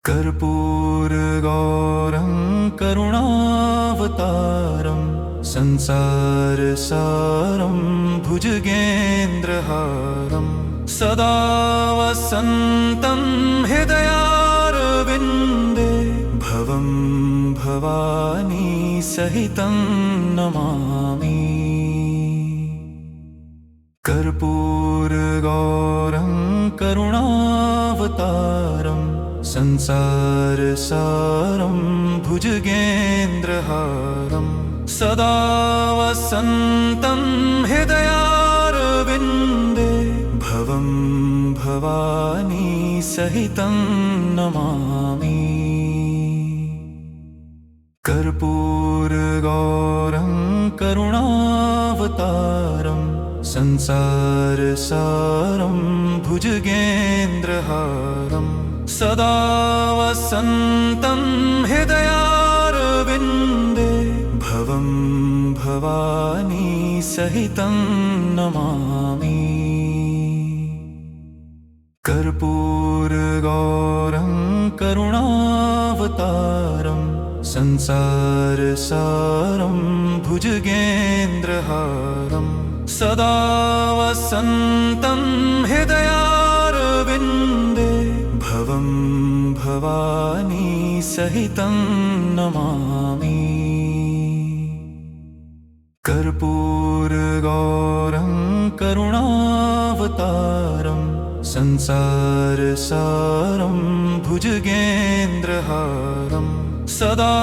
कर्पूरगौरं करुणावतारं संसारसारं भुजगेन्द्रहारं सदा वसन्तं हृदयारविन्दे भवं भवानी सहितं नमामि। कर्पूरगौरं करुणावतारं संसारसारं भुजगेन्द्रहारं सदा वसन्तं हृदयारविन्दे भवं भवानी सहितं नमामि। कर्पूरगौरं करुणावतारं संसारसारं भुजगेन्द्रहारं सदा वसन्तं हृदयारविन्दे भवं भवानी सहितं नमामि। कर्पूरगौरं करुणावतारं संसारसारं भुजगेन्द्रहारं सदा वसन्तं हृदयारविन्दे भवं भवानी सहितं नमामि। कर्पूरगौरं करुणावतारं संसारसारं भुजगेन्द्रहारं सदा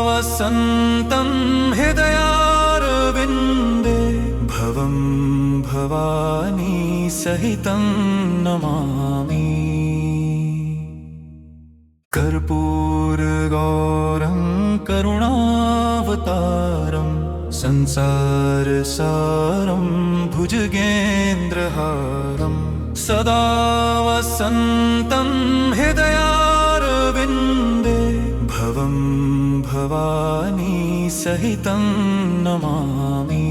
वसन्तं हृदयारविन्दे भवं भवानी सहितं नमामि। कर्पूरगौरं करुणावतारं संसारसारं भुजगेन्द्रहारं सदा वसन्तं हृदयारविन्दे भवं भवानी सहितं नमामि।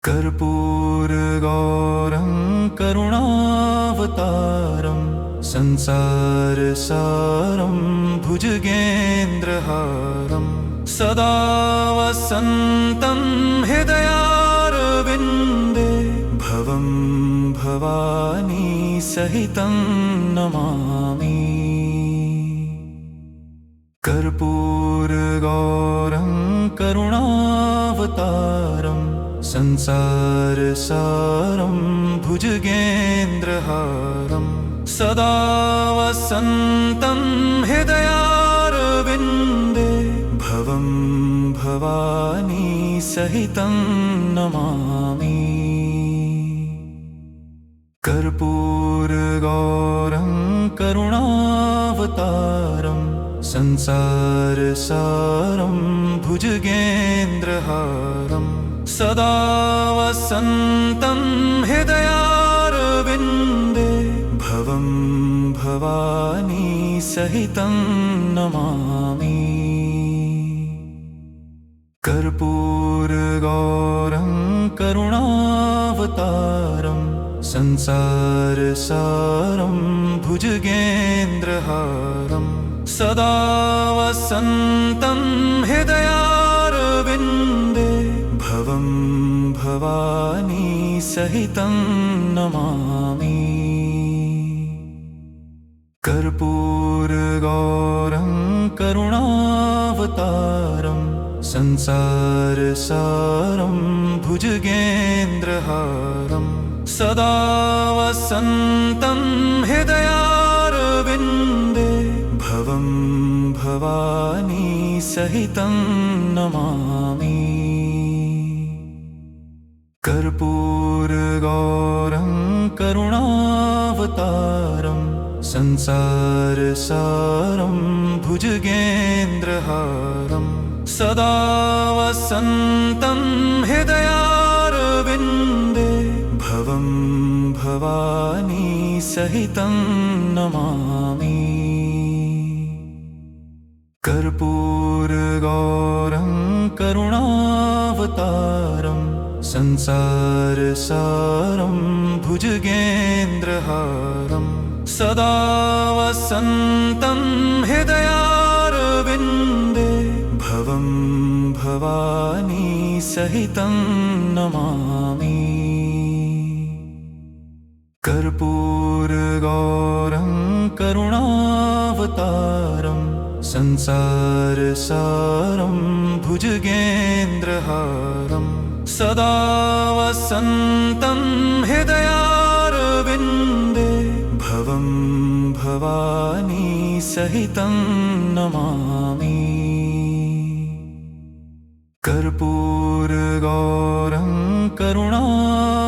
कर्पूरगौरं करुणावतारं संसारसारं भुजगेन्द्रहारं सदा वसन्तं हृदयारविन्दे भवं भवानी सहितं नमामि। कर्पूरगौरं करुणावतारं संसारसारं भुजगेन्द्रहारं सदा वसन्तं हृदयारविन्दे भवं भवानी सहितं नमामि। कर्पूरगौरं करुणावतारं संसारसारं भुजगेन्द्रहारं सदा वसन्तं हृदयारविन्दे भवं भवानी सहितं नमामि। कर्पूरगौरं करुणावतारं संसारसारं भुजगेन्द्रहारं सदा वसन्तं हृदयारविन्दे भवं भवानी सहितं नमामि। कर्पूरगौरं करुणावतारं संसारसारं भुजगेन्द्रहारं सदा वसन्तं हृदयारविन्दे भवं भवानी सहितं नमामि। कर्पूरगौरं करुणावतारं संसारसारं भुजगेन्द्रहारं सदा वसन्तं हृदयारविन्दे भवं भवानी सहितं नमामि। कर्पूरगौरं करुणावतारं संसारसारं भुजगेन्द्रहारं सदा वसन्तं हृदयारविन्दे भवं भवानी सहितं नमामि कर्पूरगौरं करुणावतारं संसारसारं भुजगेन्द्रहारं सदा वसन्तं हृदयारविन्दे भवं भवानी सहितं नमामि कर्पूरगौरं करुणावतारं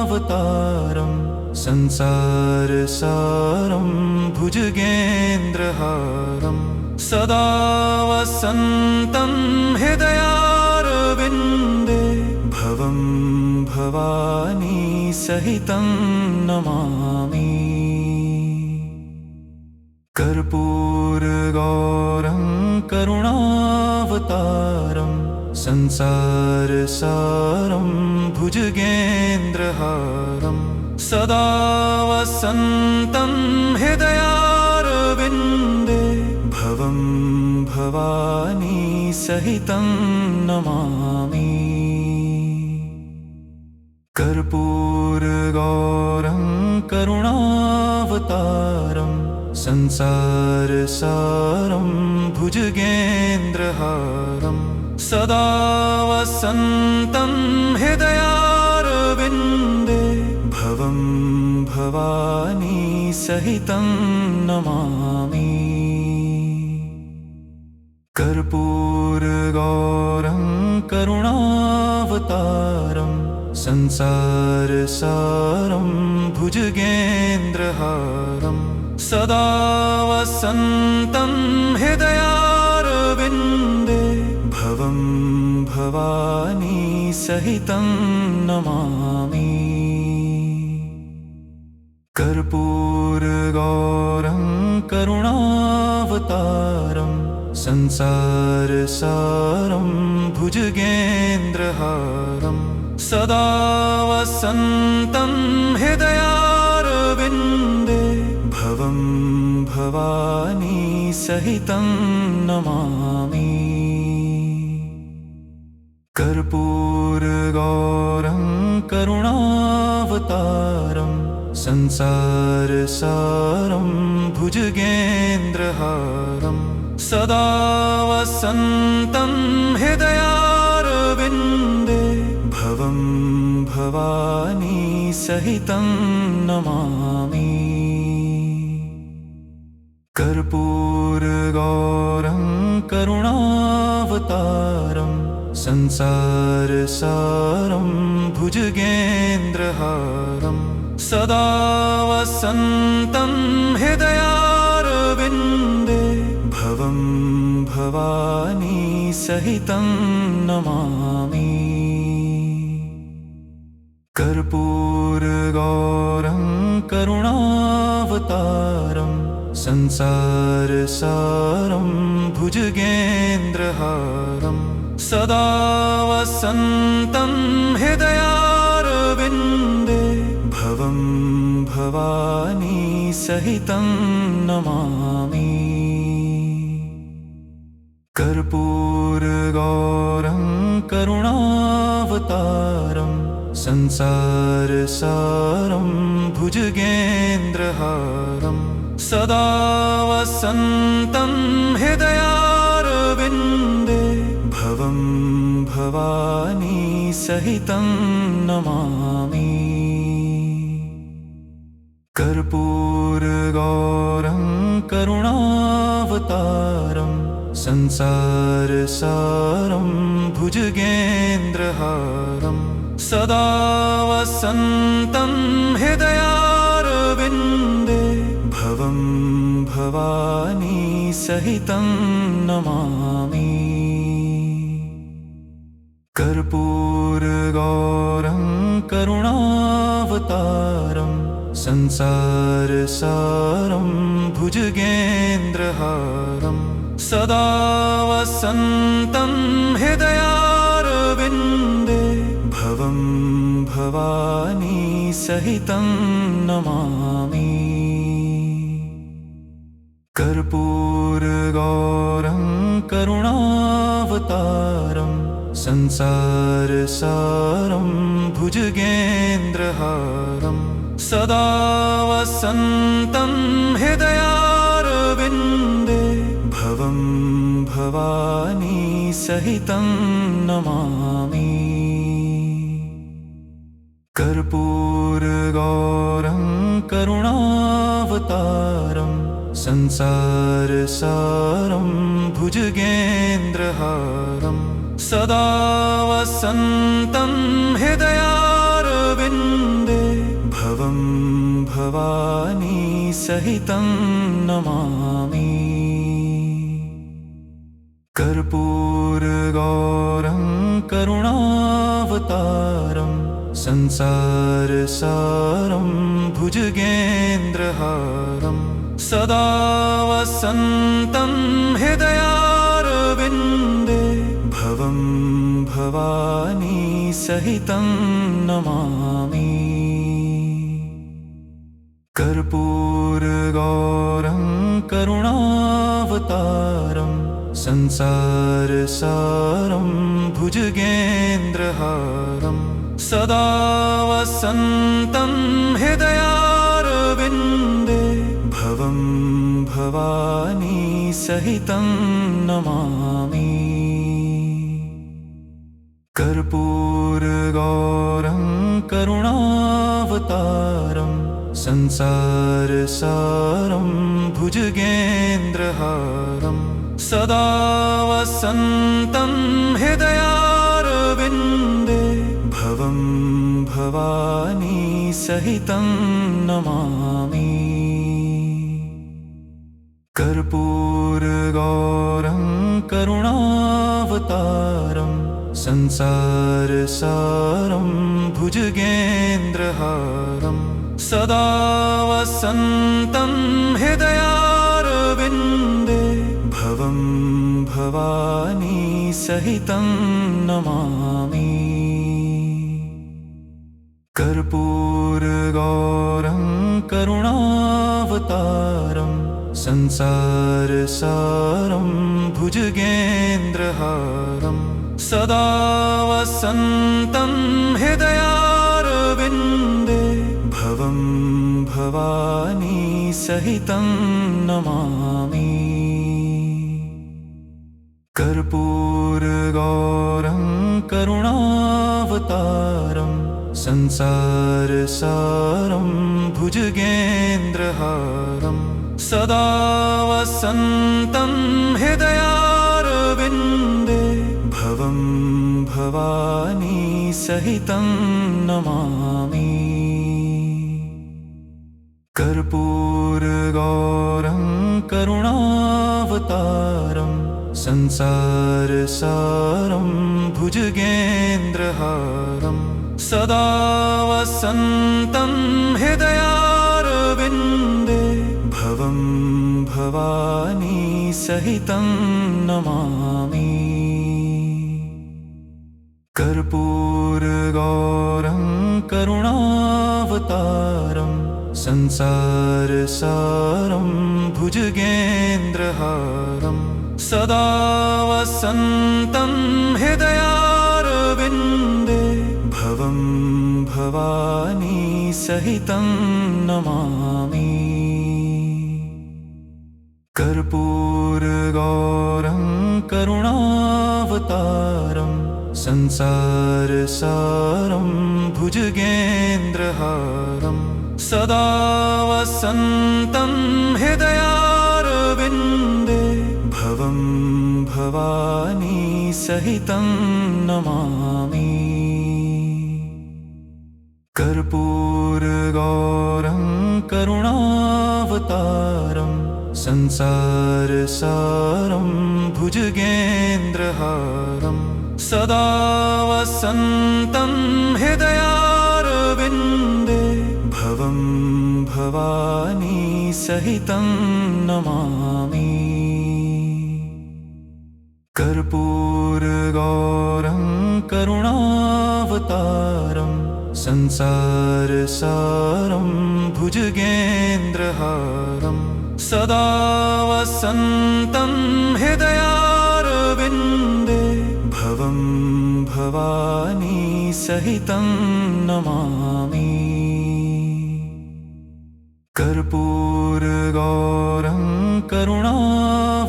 संसारसारं भुजगेन्द्रहारं सदा वसन्तं हृदयारविन्दे भवं भवानी सहितं नमामि कर्पूरगौरं करुणावतारं संसारसारं भुजगेन्द्रहारं सदा वसन्तं हृदयारविन्दे भवं भवानी सहितं नमामि कर्पूरगौरं करुणावतारं संसारसारं भुजगेन्द्रहारं सदा वसन्तं हृदयारविन्दे भवं भवानी सहितं नमामि कर्पूरगौरं करुणावतारं संसारसारं भुजगेन्द्रहारं सदा वसन्तं हृदयारविन्दे भवं भवानी सहितं नमामि कर्पूरगौरं करुणावतारं संसारसारं भुजगेन्द्रहारं सदा वसन्तं हृदयारविन्दे भवं भवानी सहितं नमामि कर्पूरगौरं करुणावतारं संसारसारं भुजगेन्द्रहारं सदा वसन्तं हृदयारविन्दे भवं भवानी सहितं नमामि कर्पूरगौरं करुणावतारं संसारसारं भुजगेन्द्रहारं सदा वसन्तं हृदयारविन्दे भवं भवानी सहितं नमामि कर्पूरगौरं करुणावतारं संसारसारं भुजगेन्द्रहारं सदा वसन्तं हृदयारविन्दे भवं भवानी सहितं नमामि कर्पूरगौरं करुणावतारं संसारसारं भुजगेन्द्रहारं सदा वसन्तं हृदयारविन्दे भवं भवानी सहितं नमामि कर्पूरगौरं करुणावतारं संसारसारं भुजगेन्द्रहारं सदा वसन्तं हृदयारविन्दे भवं भवानी सहितं नमामि कर्पूरगौरं करुणावतारं संसारसारं भुजगेन्द्रहारं सदा वसन्तं हृदयारविन्दे भवं भवानी सहितं नमामि कर्पूरगौरं करुणावतारं संसारसारं भुजगेन्द्रहारं सदा वसन्तं हृदयारविन्दे भवं भवानी सहितं नमामि। कर्पूरगौरं करुणावतारं संसारसारं भुजगेन्द्रहारं सदा वसन्तं हृदयारविन्दे भवं भवानी सहितं नमामि। कर्पूरगौरं करुणावतारं संसारसारं भुजगेन्द्रहारं सदा वसन्तं हृदयारविन्दे भवं भवानी सहितं नमामि। कर्पूरगौरं करुणावतारं संसारसारं भुजगेन्द्रहारं सदा वसन्तं हृदयारविन्दे भवं भवानी सहितं नमामि। कर्पूरगौरं करुणावतारं संसारसारं भुजगेन्द्रहारं सदा वसन्तं हृदयारविन्दे भवं भवानी सहितं नमामि। कर्पूरगौरं करुणावतारं संसारसारं भुजगेन्द्रहारं सदा वसन्तं हृदयारविन्दे भवं भवानी सहितं नमामि। कर्पूरगौरं करुणावतारं संसारसारं भुजगेन्द्रहारं सदा वसन्तं हृदयारविन्दे भवं भवानी सहितं नमामि। कर्पूरगौरं करुणावतारं संसारसारं भुजगेन्द्रहारं सदा वसन्तं हृदयारविन्दे भवं भवानी सहितं नमामि। कर्पूरगौरं करुणावतारं संसारसारं भुजगेन्द्रहारं सदा वसन्तं हृदयारविन्दे भवं भवानी सहितं नमामि। कर्पूरगौरं करुणावतारं संसारसारं भुजगेन्द्रहारं सदा वसन्तं हृदयारविन्दे भवं भवानी सहितं नमामि। कर्पूरगौरं करुणावतारं संसारसारं भुजगेन्द्रहारं सदा वसन्तं हृदयारविन्दे भवं भवानी सहितं नमामि। कर्पूरगौरं करुणावतारं संसारसारं भुजगेन्द्रहारं सदा वसन्तं हृदयारविन्दे भवं भवानी सहितं नमामि। कर्पूरगौरं करुणावतारं संसारसारं भुजगेन्द्रहारं सदा वसन्तं हृदयारविन्दे भवं भवानी सहितं नमामि। कर्पूरगौरं करुणावतारं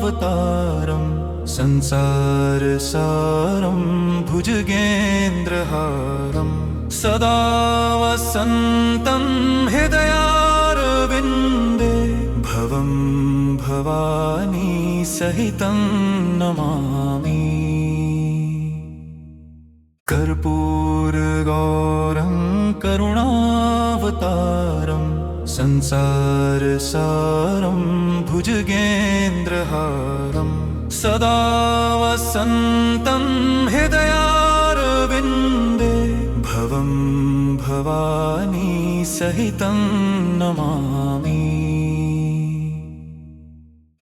संसारसारं भुजगेन्द्रहारं सदा वसन्तं हृदयारविन्दे भवं भवानी सहितं नमामि। कर्पूरगौरं करुणावतारं संसारसारं भुजगेन्द्रहारं सदा वसन्तं हृदयारविन्दे भवं भवानी सहितं नमामि।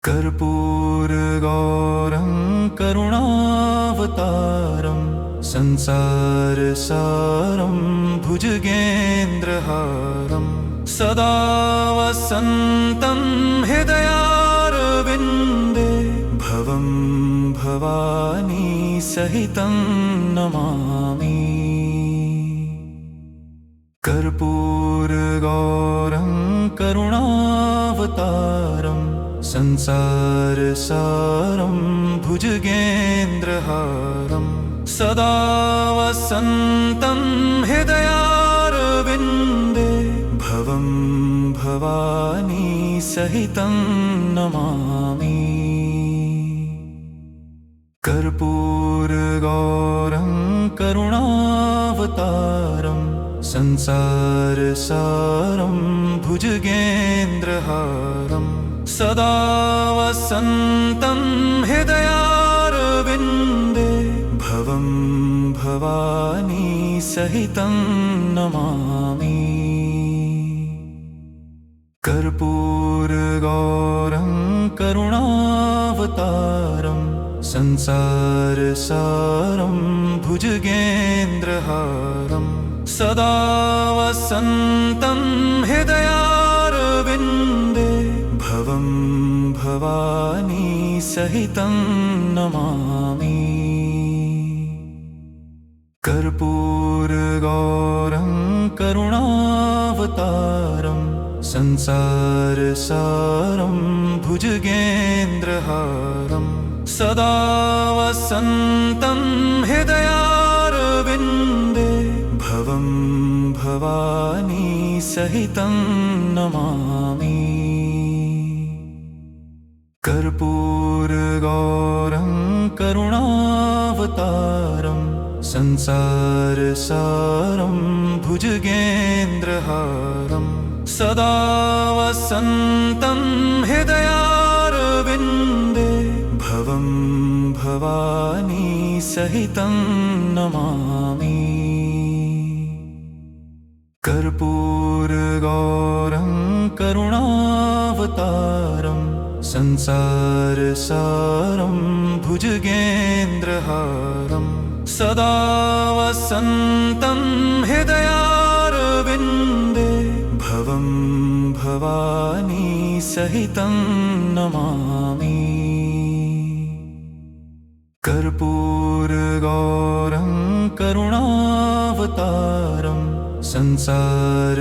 कर्पूरगौरं करुणावतारं संसारसारं भुजगेन्द्रहारं सदा वसन्तं हृदयारविन्दे भवं भवानी सहितं नमामि। कर्पूरगौरं करुणावतारं संसारसारं भुजगेन्द्रहारं सदा वसन्तं हृदयारविन्दे भवं भवानी सहितं नमामि। कर्पूरगौरं करुणावतारं संसारसारं भुजगेन्द्रहारं सदा वसन्तं हृदयारविन्दे भवं भवानी सहितं नमामि। कर्पूरगौरं करुणावतारं संसारसारं भुजगेन्द्रहारं सदा वसन्तं हृदयारविन्दे भवं भवानी सहितं नमामि। कर्पूरगौरं करुणावतारं संसारसारं भुजगेन्द्रहारं सदा वसन्तं हृदयारविन्दे भवं भवानी सहितं नमामि। कर्पूरगौरं करुणावतारं संसारसारं भुजगेन्द्रहारं सदा वसन्तं हृदयारविन्दे भवं भवानी सहितं नमामि। कर्पूरगौरं करुणावतारं संसारसारं भुजगेन्द्रहारं सदा वसन्तं हृदयारविन्दे भवं भवानी सहितं नमामि। कर्पूरगौरं करुणावतारं संसारसारं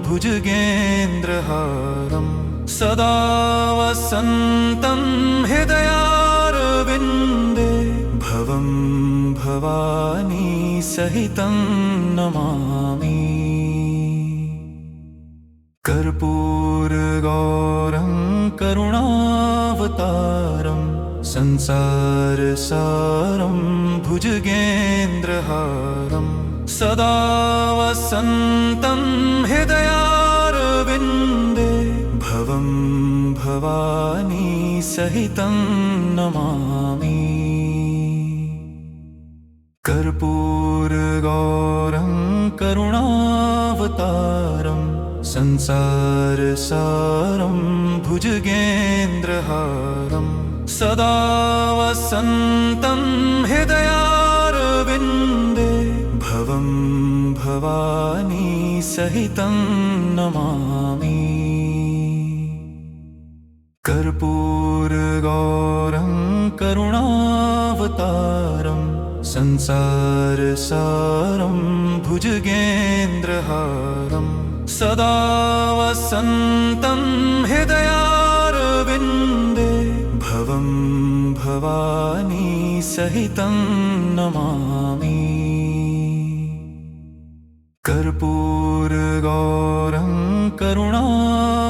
भुजगेन्द्रहारं सदा वसन्तं हृदयारविन्दे भवं भवानी सहितं नमामि। कर्पूरगौरं करुणावतारं संसारसारं भुजगेन्द्रहारं सदा वसन्तं हृदयारविन्दे भवं भवानी सहितं नमामि। कर्पूरगौरं करुणावतारं संसारसारं भुजगेन्द्रहारं सदा वसन्तं हृदयारविन्दे भवं भवानी सहितं नमामि। कर्पूरगौरं करुणावतारं संसारसारं भुजगेन्द्रहारं सदा वसन्तं हृदयारविन्दे भवं भवानी सहितं नमामि। कर्पूरगौरं करुणावतारं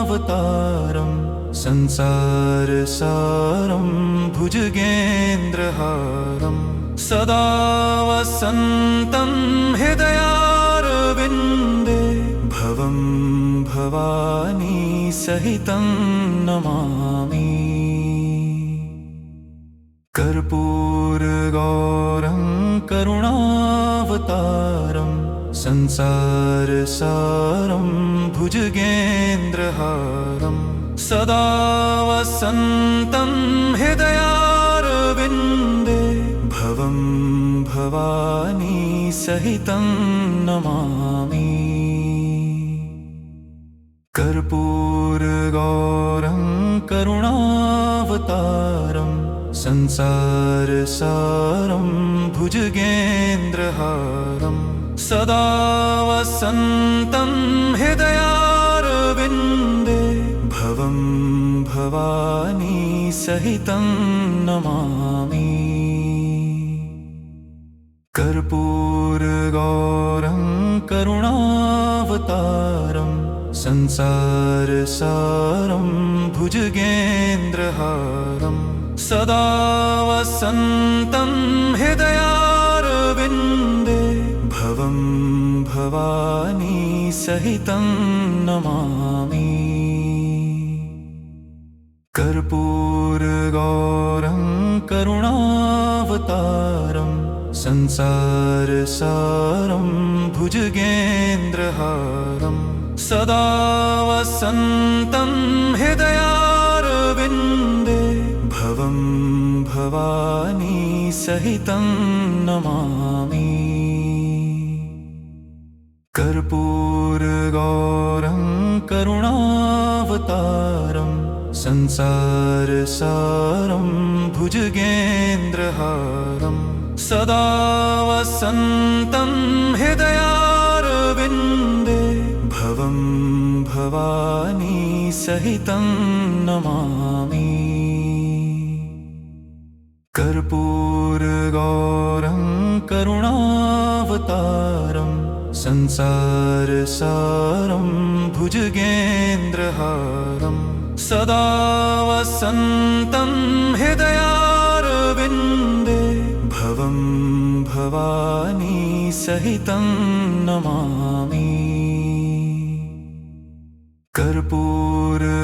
संसारसारं भुजगेन्द्रहारं सदा वसन्तं हृदयारविन्दे भवं भवानी सहितं नमामि। कर्पूरगौरं करुणावतारं संसारसारं भुजगेन्द्रहारं सदा वसन्तं हृदयारविन्दे भवं भवानी सहितं नमामि। कर्पूरगौरं करुणावतारं संसारसारं भुजगेन्द्रहारं सदा वसन्तं हृदयारविन्दे भवं भवानी सहितं नमामि। कर्पूरगौरं करुणावतारं संसारसारं भुजगेन्द्रहारं सदा वसन्तं हृदयारविन्दे भवं भवानी सहितं नमामि। कर्पूरगौरं करुणावतारं संसारसारं भुजगेन्द्रहारं सदा वसन्तं हृदयारविन्दे भवं भवानी सहितं नमामि। कर्पूरगौरं करुणावतारं संसारसारं भुजगेन्द्रहारं सदा वसन्तं हृदयारविन्दे भवं भवानी सहितं नमामि। कर्पूरगौरं करुणावतारं संसारसारं भुजगेन्द्रहारं सदा वसन्तं हृदयारविन्दे भवं भवानी सहितं नमामि। कर्पूरगौरं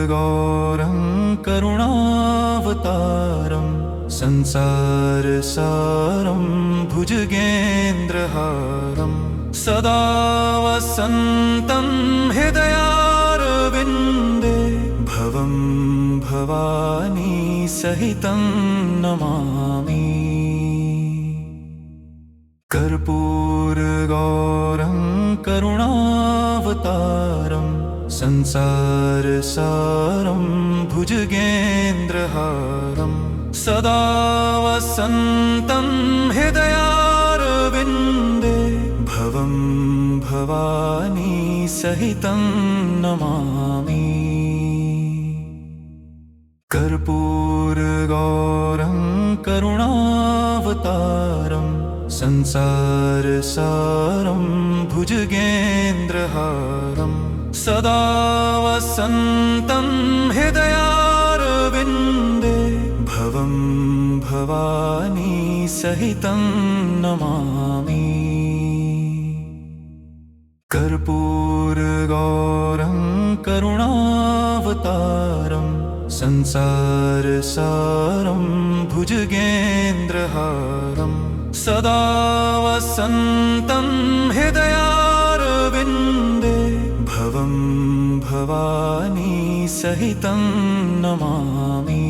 करुणावतारं संसारसारं भुजगेन्द्रहारं सदा वसन्तं हृदयारविन्दे भवं भवानी सहितं नमामि। कर्पूरगौरं करुणावतारं संसारसारं भुजगेन्द्रहारं सदा वसन्तं हृदयारविन्दे भवं भवानी सहितं नमामि। कर्पूरगौरं करुणावतारं संसारसारं भुजगेन्द्रहारं सदा वसन्तं हृदयारविन्दे भवं भवानी सहितं नमामि। कर्पूरगौरं करुणावतारं संसारसारं भुजगेन्द्रहारं सदा वसन्तं हृदयारविन्दे भवं भवानी सहितं नमामि।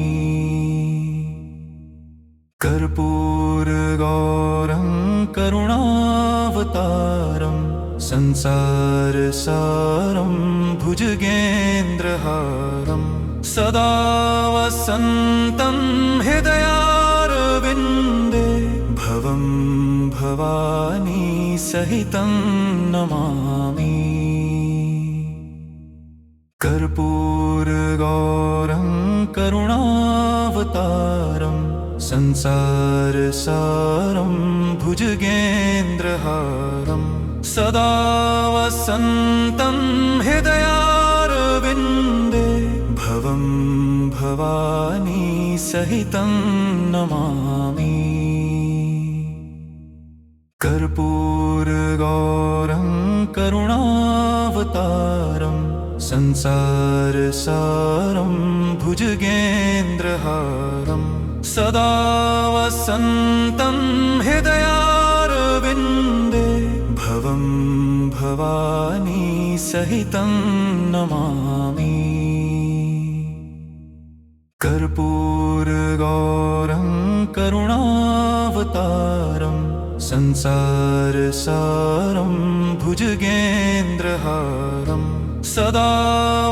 कर्पूरगौरं करुणावतारं संसारसारं भुजगेन्द्रहारं सदा वसन्तं हृदयारविन्दे भवं भवानी सहितं नमामि। कर्पूरगौरं करुणावतारं संसारसारं भुजगेन्द्रहारं सदा वसन्तं हृदयारविन्दे भवं भवानी सहितं नमामि। कर्पूरगौरं करुणावतारं संसारसारं भुजगेन्द्रहारं सदा वसन्तं हृदयारविन्दे भवं भवानी सहितं नमामि। कर्पूरगौरं करुणावतारं संसारसारं भुजगेन्द्रहारं सदा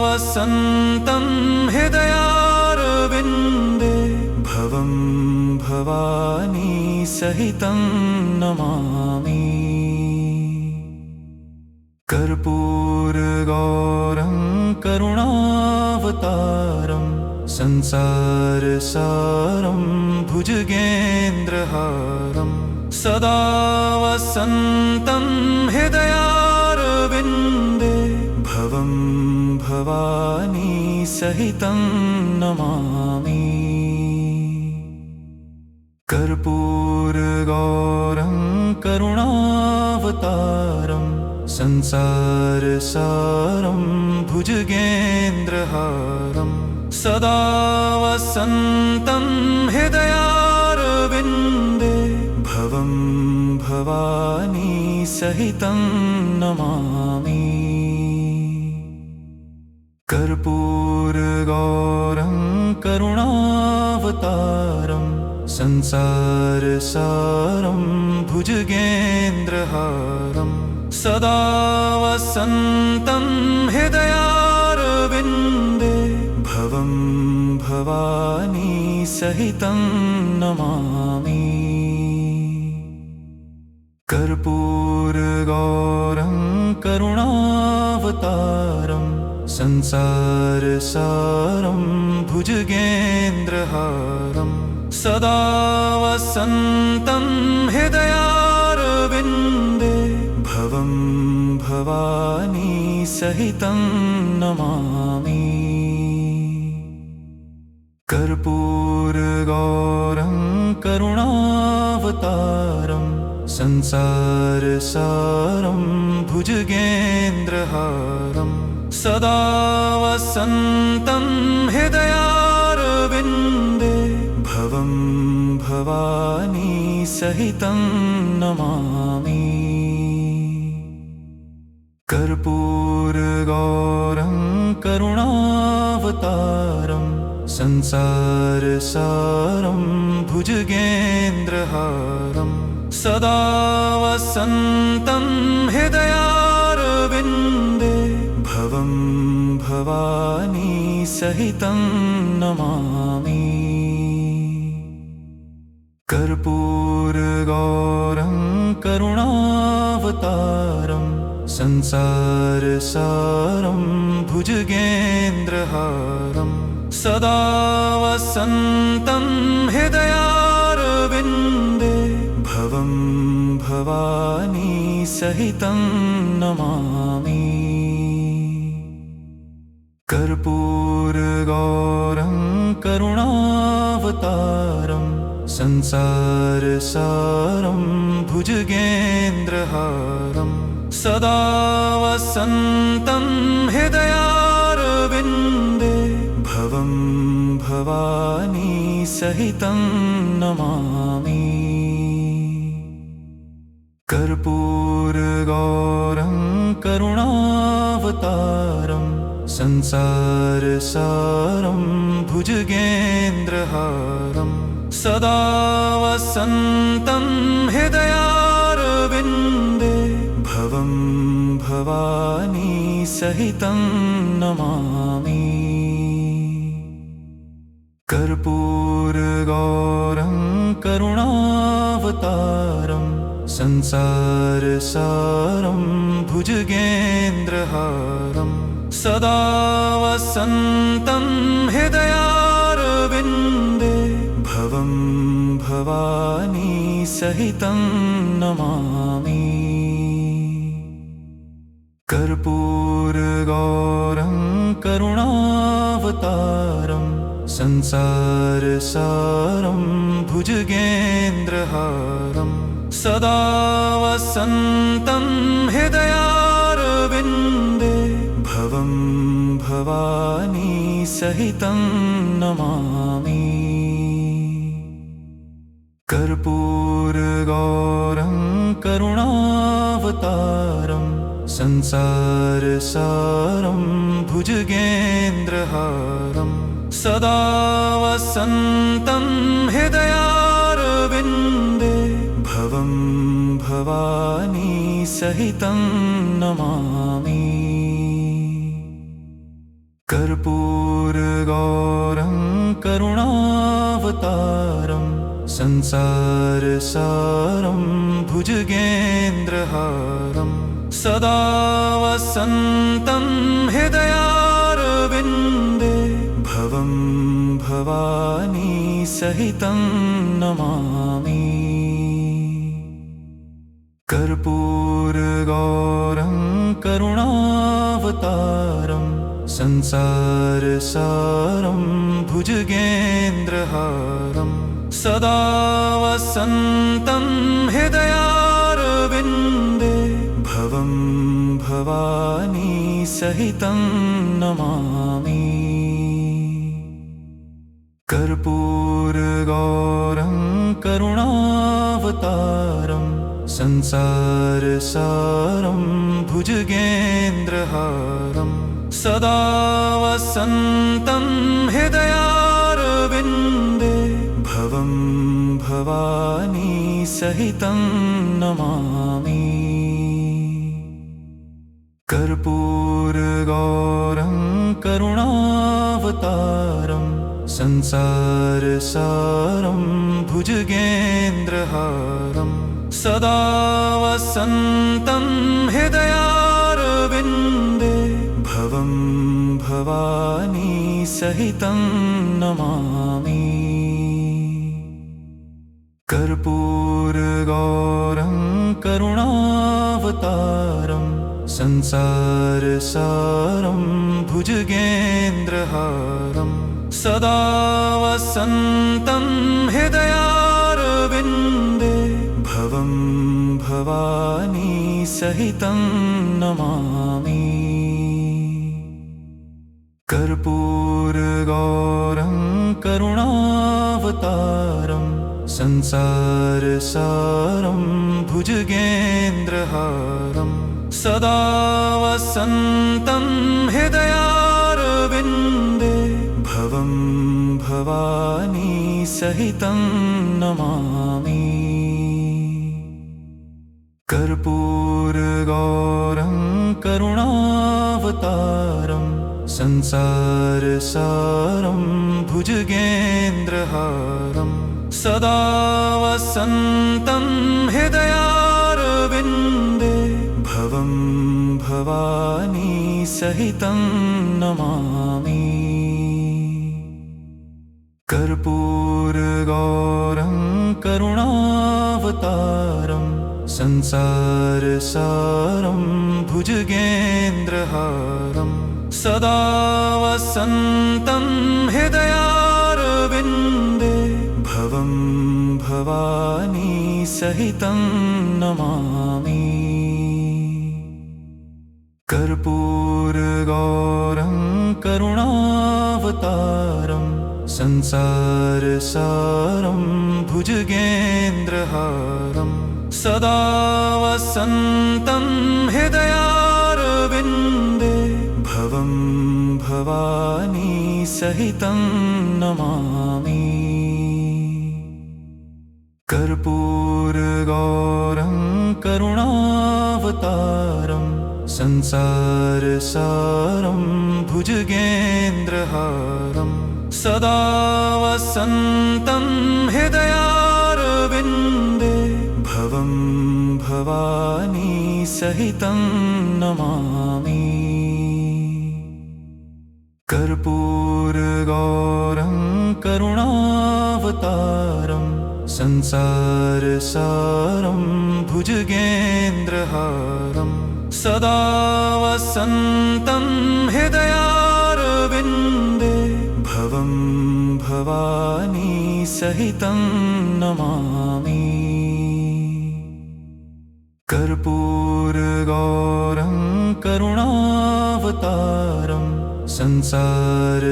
वसन्तं हृदयारविन्दे भवं भवानी सहितं नमामि। कर्पूरगौरं करुणावतारं संसारसारं भुजगेन्द्रहारं सदा वसन्तं हृदयारविन्दे भवं भवानी सहितं नमामि। कर्पूरगौरं करुणावतारं संसारसारं भुजगेन्द्रहारं सदा वसन्तं हृदयारविन्दे भवं भवानी सहितं नमामि। कर्पूरगौरं करुणावतारं संसारसारं भुजगेन्द्रहारं सदा वसन्तं हृदयारविन्दे भवं भवानी सहितं नमामि। कर्पूरगौरं करुणावतारं संसारसारं भुजगेन्द्रहारं सदा वसन्तं हृदयारविन्दे भवं भवानी सहितं नमामि। कर्पूरगौरं करुणावतारं संसारसारं भुजगेन्द्रहारं सदा वसन्तं हृदयारविन्दे भवं भवानी सहितं नमामि। कर्पूरगौरं करुणावतारं संसारसारं भुजगेन्द्रहारं सदा वसन्तं हृदयारविन्दे भवं भवानी सहितं नमामि। कर्पूरगौरं करुणावतारं संसारसारं भुजगेन्द्रहारं सदा वसन्तं हृदयारविन्दे भवं भवानी सहितं नमामि। कर्पूरगौरं करुणावतारं संसारसारं भुजगेन्द्रहारं सदा वसन्तं हृदयारविन्दे भवं भवानी सहितं नमामि। कर्पूरगौरं करुणावतारं संसारसारं भुजगेन्द्रहारं सदा वसन्तं हृदयारविन्दे भवं भवानी सहितं नमामि। कर्पूरगौरं करुणावतारं संसारसारं भुजगेन्द्रहारं सदा वसन्तं हृदयारविन्दे भवं भवानी सहितं नमामि। कर्पूरगौरं करुणावतारं संसारसारं भुजगेन्द्रहारं सदा वसन्तं हृदयारविन्दे भवं भवानी सहितं नमामि। कर्पूरगौरं करुणावतारं संसारसारं भुजगेन्द्रहारं सदा वसन्तं हृदयारविन्दे भवं भवानी सहितं नमामि। कर्पूरगौरं करुणावतारं संसारसारं भुजगेन्द्रहारं सदा वसन्तं हृदयारविन्दे भवं भवानी सहितं नमामि। कर्पूरगौरं करुणावतारं संसारसारं भुजगेन्द्रहारं सदा वसन्तं हृदयारविन्दे भवं भवानी सहितं नमामि। कर्पूरगौरं करुणावतारं संसारसारं भुजगेन्द्रहारं सदा वसन्तं हृदयारविन्दे भवं भवानी सहितं नमामि। कर्पूरगौरं करुणावतारं संसारसारं भुजगेन्द्रहारं सदा वसन्तं हृदयारविन्दे भवं भवानी सहितं नमामि। कर्पूरगौरं करुणावतारं संसारसारं भुजगेन्द्रहारं सदा वसन्तं हृदयारविन्दे भवं भवानी सहितं नमामि। कर्पूरगौरं करुणावतारं संसारसारं भुजगेन्द्रहारं सदा वसन्तं हृदयारविन्दे भवं भवानी सहितं नमामि। कर्पूरगौरं करुणावतारं संसारसारं भुजगेन्द्रहारं सदा वसन्तं हृदयारविन्दे भवं भवानी सहितं नमामि। कर्पूरगौरं करुणावतारं संसारसारं भुजगेन्द्रहारं सदा वसन्तं हृदयारविन्दे भवं भवानी सहितं नमामि। कर्पूरगौरं करुणावतारं संसारसारं भुजगेन्द्रहारं सदा वसन्तं हृदयारविन्दे भवं भवानी सहितं नमामि। कर्पूरगौरं करुणावतारं संसारसारं भुजगेन्द्रहारं सदा वसन्तं हृदयारविन्दे भवं भवानी सहितं नमामि। कर्पूरगौरं करुणावतारं संसारसारं भुजगेन्द्रहारं सदा वसन्तं हृदयारविन्दे भवं भवानी सहितं नमामि। कर्पूरगौरं करुणावतारं संसारसारं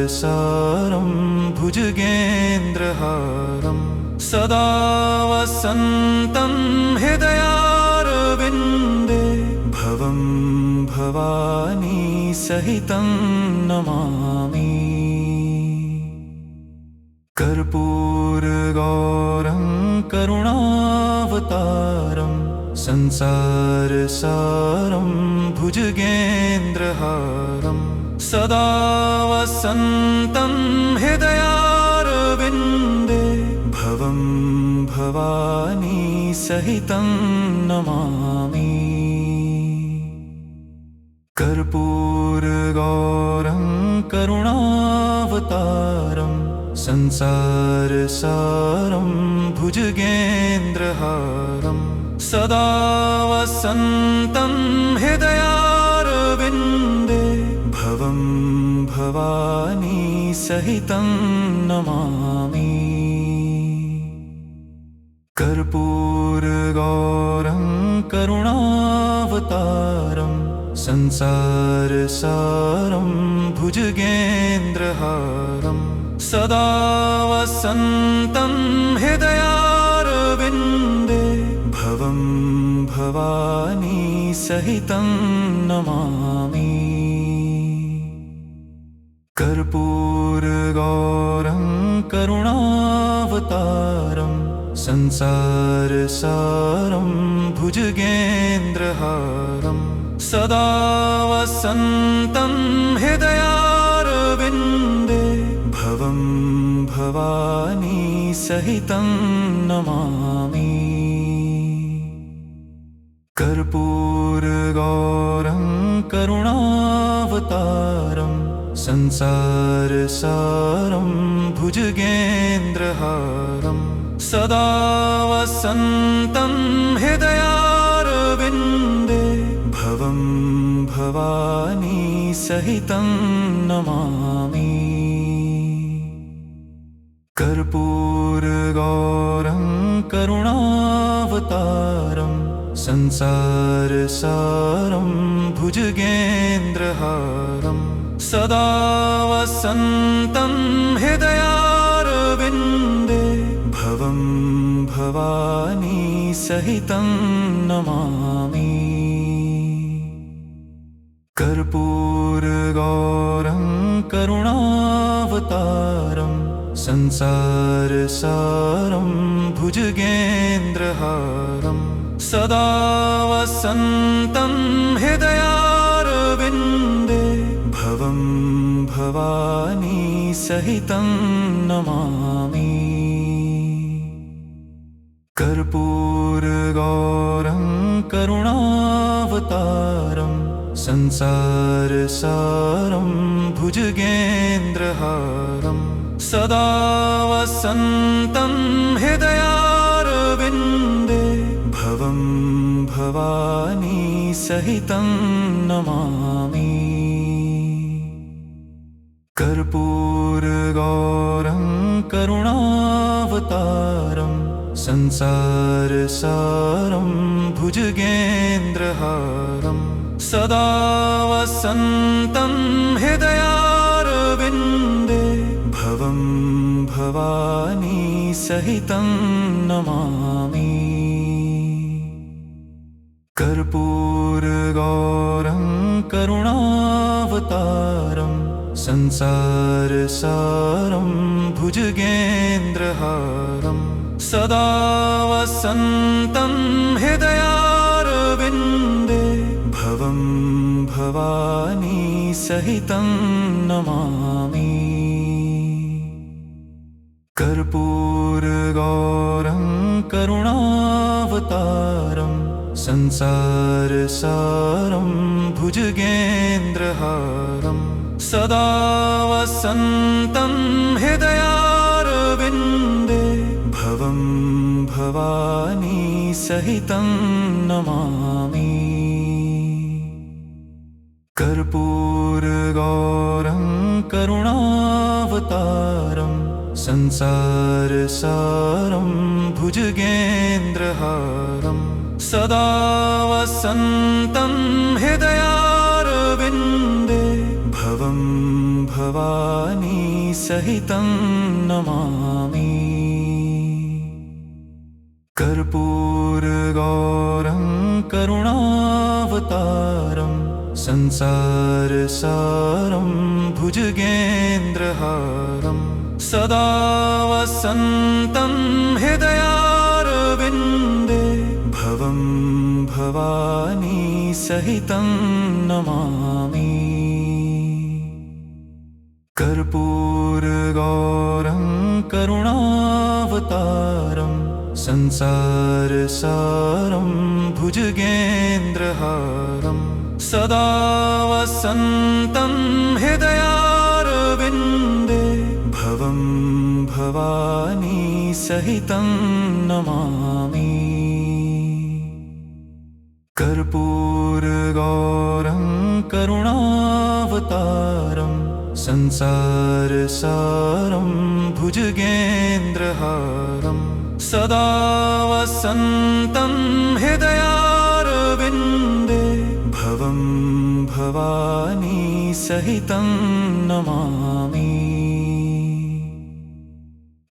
भुजगेन्द्रहारं सदा वसन्तं हृदयारविन्दे भवं भवानी सहितं नमामि। कर्पूरगौरं करुणावतारं संसारसारं भुजगेन्द्रहारं सदा वसन्तं हृदयारविन्दे भवं भवानी सहितं नमामि। कर्पूरगौरं करुणावतारं संसारसारं भुजगेन्द्रहारं सदा वसन्तं हृदयारविन्दे भवं भवानी सहितं नमामि। कर्पूरगौरं करुणावतारं संसारसारं भुजगेन्द्रहारं सदा वसन्तं हृदयारविन्दे भवं भवानी सहितं नमामि। कर्पूरगौरं करुणावतारं संसारसारं भुजगेन्द्रहारं सदा वसन्तं हृदयारविन्दे भवं भवानी सहितं नमामि। कर्पूरगौरं करुणावतारं संसारसारं भुजगेन्द्रहारं सदा वसन्तं हृदयारविन्दे भवं भवानी सहितं नमामि। कर्पूरगौरं करुणावतारं संसारसारं भुजगेन्द्रहारं सदा वसन्तं हृदयारविन्दे भवं भवानी सहितं नमामि। कर्पूरगौरं करुणावतारं संसारसारं भुजगेन्द्रहारं सदा वसन्तं हृदयारविन्दे भवं भवानी सहितं नमामि। कर्पूरगौरं करुणावतारं संसारसारं भुजगेन्द्रहारं सदा वसन्तं हृदयारविन्दे भवं भवानी सहितं नमामि। कर्पूरगौरं करुणावतारं संसारसारं भुजगेन्द्रहारं सदा वसन्तं हृदयारविन्दे भवं भवानी सहितं नमामि। कर्पूरगौरं करुणावतारं संसारसारं भुजगेन्द्रहारं सदा वसन्तं हृदयारविन्दे भवं भवानी सहितं नमामि। कर्पूरगौरं करुणावतारं संसारसारं भुजगेन्द्रहारं सदा वसन्तं हृदयारविन्दे भवं भवानी सहितं नमामि। कर्पूरगौरं करुणावतारं संसारसारं भुजगेन्द्रहारं सदा वसन्तं हृदयारविन्दे भवं भवानी सहितं नमामि। कर्पूरगौरं करुणावतारं संसारसारं भुजगेन्द्रहारं सदा वसन्तं हृदयारविन्दे भवं भवानी सहितं नमामि। कर्पूरगौरं करुणावतारं संसारसारं भुजगेन्द्रहारं सदा वसन्तं हृदयारविन्दे भवं भवानी सहितं नमामि। कर्पूरगौरं करुणावतारं संसारसारं भुजगेन्द्रहारं सदा वसन्तं हृदयारविन्दे भवं भवानी सहितं नमामि।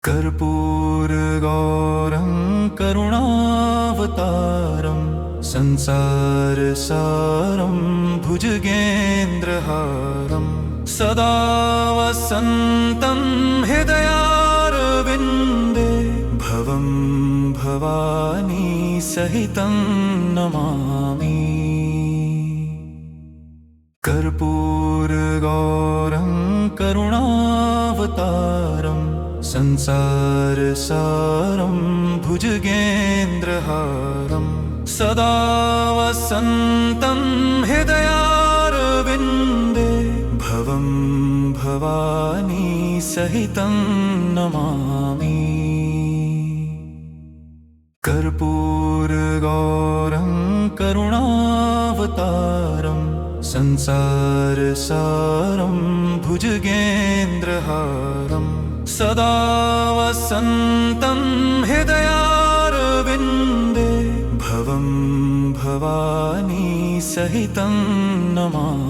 कर्पूरगौरं करुणावतारं संसारसारं भुजगेन्द्रहारं सदा वसन्तं हृदयारविन्दे भवं भवानी सहितं नमामि। कर्पूरगौरं करुणावतारं संसारसारं भुजगेन्द्रहारं सदा वसन्तं हृदयारविन्दे भवं भवानी सहितं नमामि। कर्पूरगौरं करुणावतारं संसारसारं भुजगेन्द्रहारं सदा वसन्तं हृदयारविन्दे भवं भवानी सहितं नमामि।